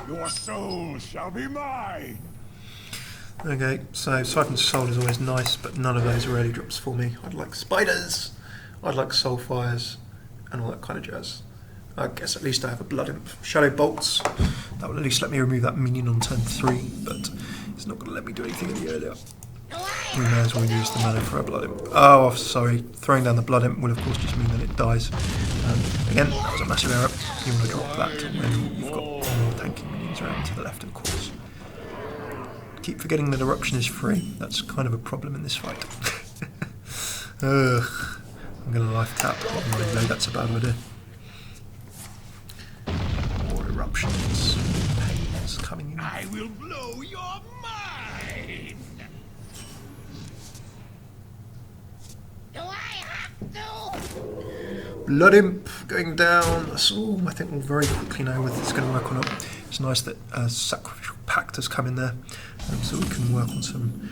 Your soul shall be mine. Okay, so Siphon's Soul is always nice, but none of those are early drops for me. I'd like spiders, I'd like soulfires, and all that kind of jazz. I guess at least I have a Blood Imp. Shadow Bolts, that will at least let me remove that minion on turn 3, but it's not going to let me do anything any earlier. We may as well use the mana for a Blood Imp. Oh, sorry, throwing down the Blood Imp will of course just mean that it dies. Again, that was a massive error. You want to drop that when you've got more tanky minions around to the left, of course. Keep forgetting that Eruption is free. That's kind of a problem in this fight. I'm going to life tap. I know that's a bad idea. More Eruptions. Pain's coming in. I will blow your mind. Do I have to? Blood Imp going down. That's all I think we'll very quickly know whether it's going to work or not. It's nice that Sacrificial Pact has come in there, so we can work on some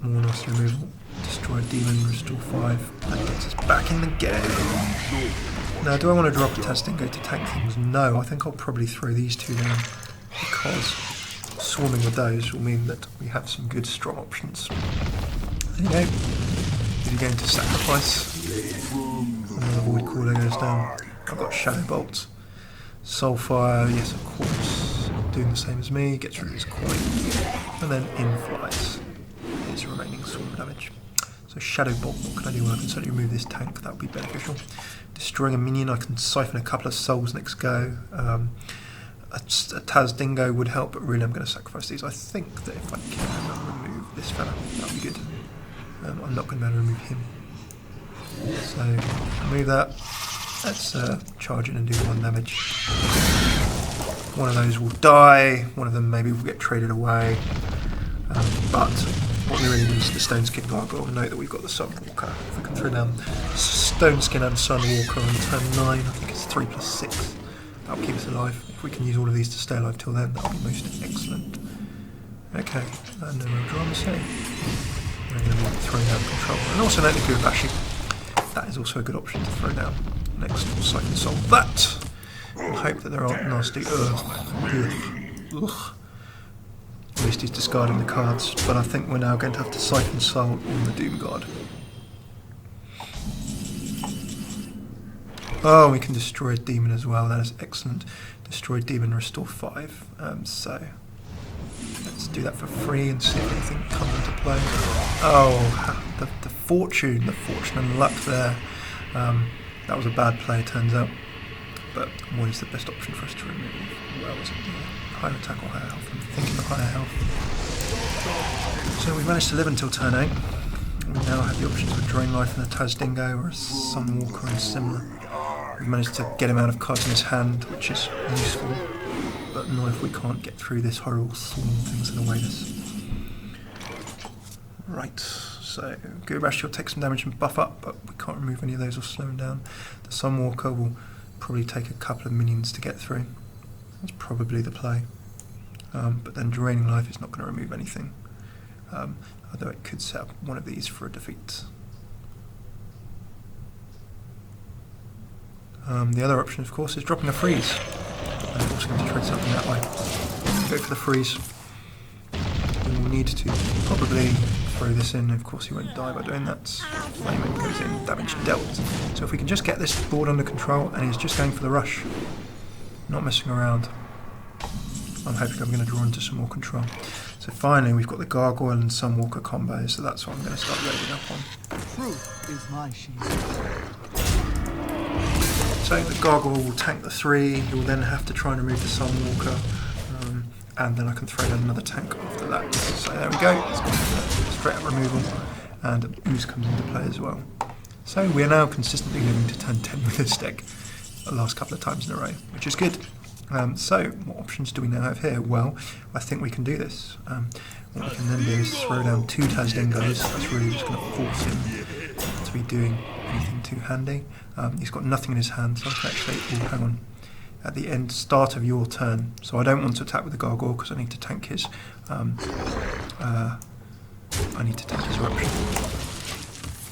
more nasty removal. Destroy a demon, restore 5. That gets us back in the game. Now, do I want to drop a Taz Dingo to tank things? No, I think I'll probably throw these two down, because swarming with those will mean that we have some good strong options. There you go. If you're going to sacrifice, another Void Caller goes down. I've got Shadow Bolts. Soulfire, yes of course, doing the same as me, gets rid of his coin, and then in flies his remaining swarm damage. So Shadow Bolt, what can I do? I can certainly remove this tank, that would be beneficial. Destroying a minion, I can siphon a couple of souls next go. A Taz Dingo would help, but really I'm going to sacrifice these. I think that if I can remove this fella, that would be good. I'm not going to be able to remove him. So, remove that. Let's charge in and do 1 damage. One of those will die, one of them maybe will get traded away. But what we really need is the Stone Skin Gargoyle. Note that we've got the Sunwalker. If we can throw down Stone Skin and Sunwalker on turn 9, I think it's 3+6. That'll keep us alive. If we can use all of these to stay alive till then, that'll be most excellent. Okay, and no more drama say. And then we'll throw down Control. And also note the Gurubashi. That is also a good option to throw down. Next, so I can solve that. And hope that there aren't nasty. Ugh. At least he's discarding the cards, but I think we're now going to have to Siphon Soul on the Doom God. Oh, we can destroy a demon as well. That is excellent. Destroy demon, restore 5. So let's do that for free and see if anything comes into play. Oh, the fortune and luck there. That was a bad play, turns out. But what is the best option for us to remove? Well, was it the higher attack or higher health? I'm thinking the higher health. So we managed to live until turn 8. We now have the options of a Drain Life and a Taz Dingo or a Sunwalker and similar. We've managed to get him out of cards in his hand, which is useful. But not if we can't get through this horrible swarm things that await us. Right. So Gurubashi will take some damage and buff up, but we can't remove any of those or slow him down. The Sunwalker will probably take a couple of minions to get through. That's probably the play. But then Draining Life is not going to remove anything. Although it could set up one of these for a defeat. The other option, of course, is dropping a freeze. I'm also going to trade something that way. Go for the freeze. We will need to probably throw this in. Of course, he won't die by doing that. Flaming goes in, damage dealt. So if we can just get this board under control, and he's just going for the rush, not messing around, I'm hoping I'm going to draw into some more control. So finally, we've got the Gargoyle and Sunwalker combo, so that's what I'm going to start loading up on. Truth is my shield. So the Gargoyle will tank the 3, he will then have to try and remove the Sunwalker, and then I can throw down another tank after that. So there we go, it's got straight up removal, and Ooze comes into play as well. So we are now consistently living to turn 10 with this deck, the last couple of times in a row, which is good. So what options do we now have here? Well, I think we can do this. What we can then do is throw down 2 Taz Dingos. That's really just going to force him to be doing anything too handy. He's got nothing in his hand, so I can actually, hang on, at the start of your turn. So I don't want to attack with the Gargoyle because I need to tank his Eruption.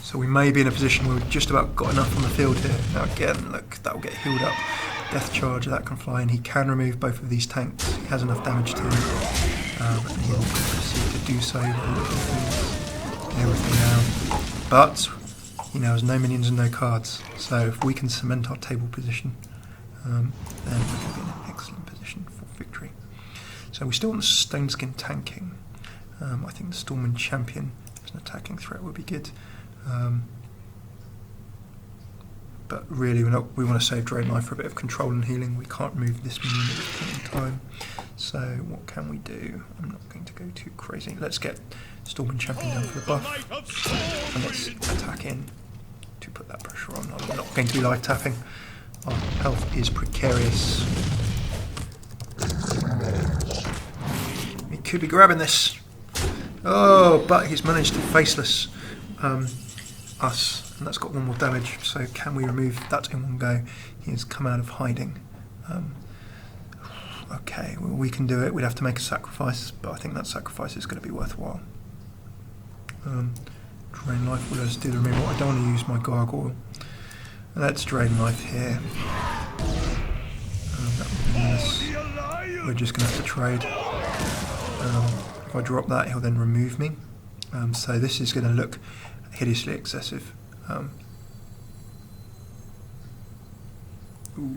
So we may be in a position where we've just about got enough on the field here. Now again, look, that will get healed up Death Charge, that can fly, and he can remove both of these tanks. He has enough damage to and he'll proceed to do so. Everything down. But he now has no minions and no cards, so if we can cement our table position, then we're going to be in an excellent position for victory. So we still want the Stone Skin tanking. I think the Stormwind Champion as an attacking threat would be good. But really, we want to save Drain Life for a bit of control and healing. We can't move this minion at this point in time. So what can we do? I'm not going to go too crazy. Let's get Stormwind Champion down for the buff. And let's attack in to put that pressure on. I'm not going to be life tapping. Our health is precarious. He could be grabbing this. Oh, but he's managed to faceless us. And that's got one more damage, so can we remove that in one go? He has come out of hiding. Okay, well, we can do it. We'd have to make a sacrifice, but I think that sacrifice is going to be worthwhile. Drain Life will let us do the removal. I don't want to use my Gargoyle. Let's Drain Life here. That would be nice. We're just going to have to trade. If I drop that, he'll then remove me. So this is going to look hideously excessive.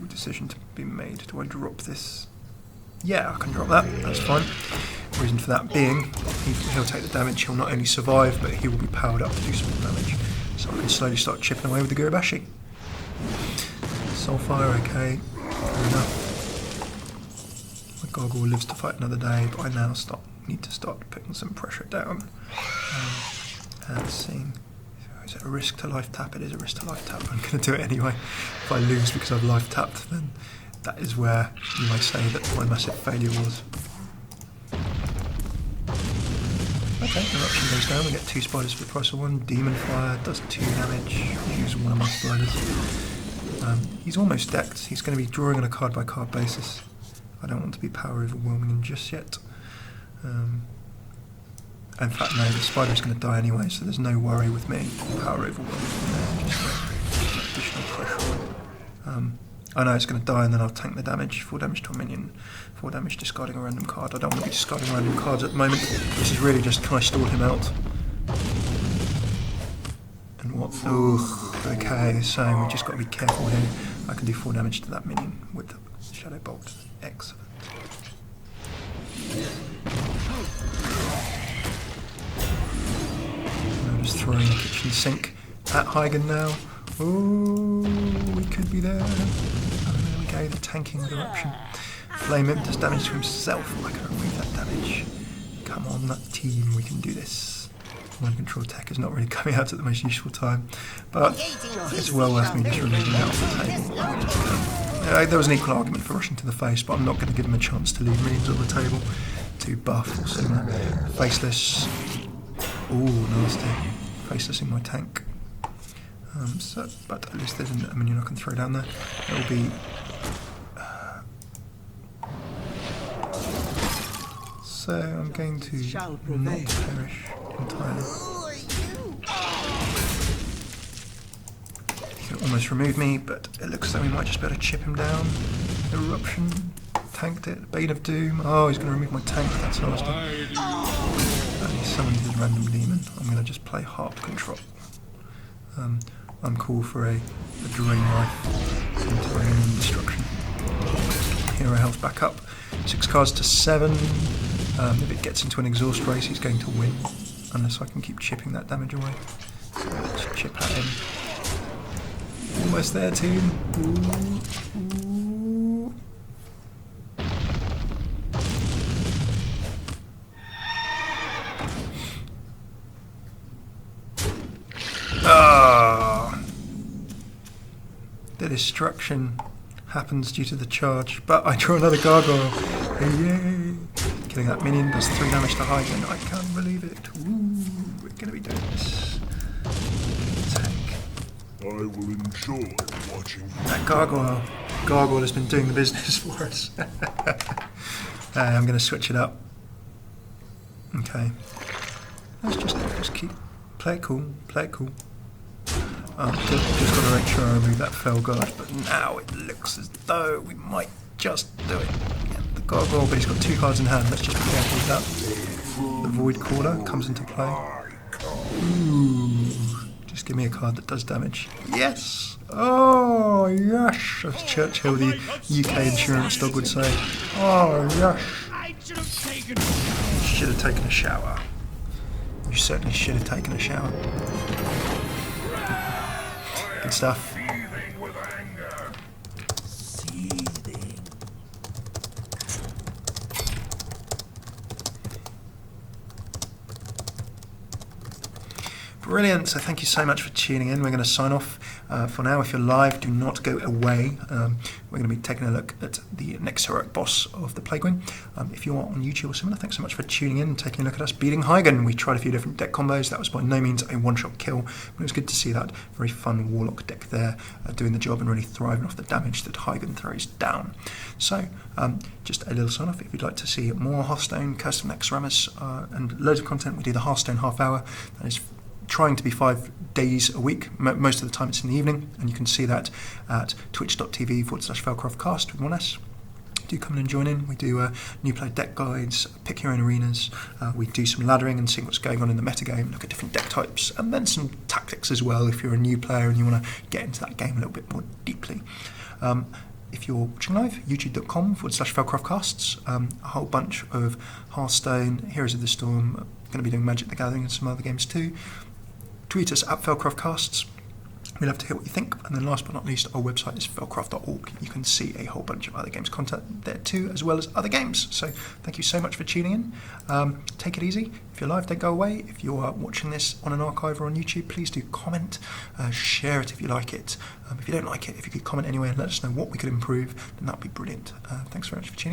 Decision to be made. Do I drop this? Yeah, I can drop that. That's fine. Reason for that being, he'll take the damage. He'll not only survive, but he will be powered up to do some more damage. So I can slowly start chipping away with the Gurubashi. Soulfire, okay. Fair enough. My Gargoyle lives to fight another day, but I now need to start putting some pressure down. And seeing. Is it a risk to life tap? It is a risk to life tap. I'm going to do it anyway. If I lose because I've life tapped, then that is where you may say that my massive failure was. Okay, Eruption goes down. We get 2 spiders for the price of 1. Demon Fire does 2 damage. I'll use one of my spiders. He's almost decked. He's going to be drawing on a card by card basis. I don't want to be power overwhelming him just yet. In fact, no, the spider is going to die anyway, so there's no worry with me. Power overwhelming there, just additional pressure on. I know it's going to die, and then I'll tank the damage. 4 damage to a minion, 4 damage discarding a random card. I don't want to be discarding random cards at the moment. This is really just can I stall him out? And what? Oh, okay, so we've just got to be careful here. I can do 4 damage to that minion with the Shadow Bolt. Excellent. I'm just throwing the kitchen sink at Heigan now. Oh, we could be there. And there we go, the tanking with Eruption. Flame Imp does damage to himself. I can remove that damage. Come on, that team, we can do this. Mind Control Tech is not really coming out at the most useful time, but it's well worth me just removing that off the table. There was an equal argument for rushing to the face, but I'm not going to give him a chance to leave minions on the table to buff or similar. Faceless. Ooh, nasty. Faceless in my tank. But at least there's a minion I can throw down there. It will be. So I'm going to not perish entirely. He can almost remove me, but it looks like we might just be able to chip him down. Eruption. Tanked it. Bane of Doom. Oh, he's going to remove my tank. That's nasty. And he summoned his random demon. I'm going to just play Heart Control. I'm cool for a Drain Life into Minion Destruction. Hero health back up. 6 cards to 7. If it gets into an exhaust race, he's going to win. Unless I can keep chipping that damage away. So let's chip at him. Almost there, team. Ooh. The destruction happens due to the charge, but I draw another Gargoyle. Yay! Killing that minion does 3 damage to Heigan. I can't believe it. Ooh, we're going to be doing this. Tank. I will enjoy watching. That Gargoyle has been doing the business for us. I'm going to switch it up. Okay. Let's just keep play it cool. Just got to make sure I remove that fell guard, but now it looks as though we might just do it. Yeah, the gargoyle, but he's got 2 cards in hand. Let's just be careful with that. The void caller comes into play. Ooh, just give me a card that does damage. Yes! Oh, yes! As Churchill, the UK insurance dog, would say. Oh, yes! Should have taken a shower. You certainly should have taken a shower. Good stuff. Brilliant, so thank you so much for tuning in. We're going to sign off for now. If you're live, do not go away. We're going to be taking a look at the next heroic boss of the Plague Wing. If you're on YouTube or similar, thanks so much for tuning in and taking a look at us beating Heigan. We tried a few different deck combos. That was by no means a one-shot kill, but it was good to see that very fun warlock deck there doing the job and really thriving off the damage that Heigan throws down. So, just a little sign off. If you'd like to see more Hearthstone, Curse of Naxxramas, and loads of content, we do the Hearthstone half hour. That is trying to be 5 days a week. Most of the time it's in the evening, and you can see that at twitch.tv/FailCraft Cast with 1S. Do come in and join in. We do new play deck guides, pick your own arenas, we do some laddering and seeing what's going on in the metagame, look at different deck types, and then some tactics as well if you're a new player and you want to get into that game a little bit more deeply. If you're watching live, youtube.com/FailCraft Casts, a whole bunch of Hearthstone, Heroes of the Storm, going to be doing Magic the Gathering and some other games too. Tweet us at FailCraft Casts. We'd love to hear what you think. And then last but not least, our website is failcraft.org. You can see a whole bunch of other games content there too, as well as other games. So thank you so much for tuning in. Take it easy. If you're live, don't go away. If you're watching this on an archive or on YouTube, please do comment, share it if you like it. If you don't like it, if you could comment anyway and let us know what we could improve, then that would be brilliant. Thanks very much for tuning in.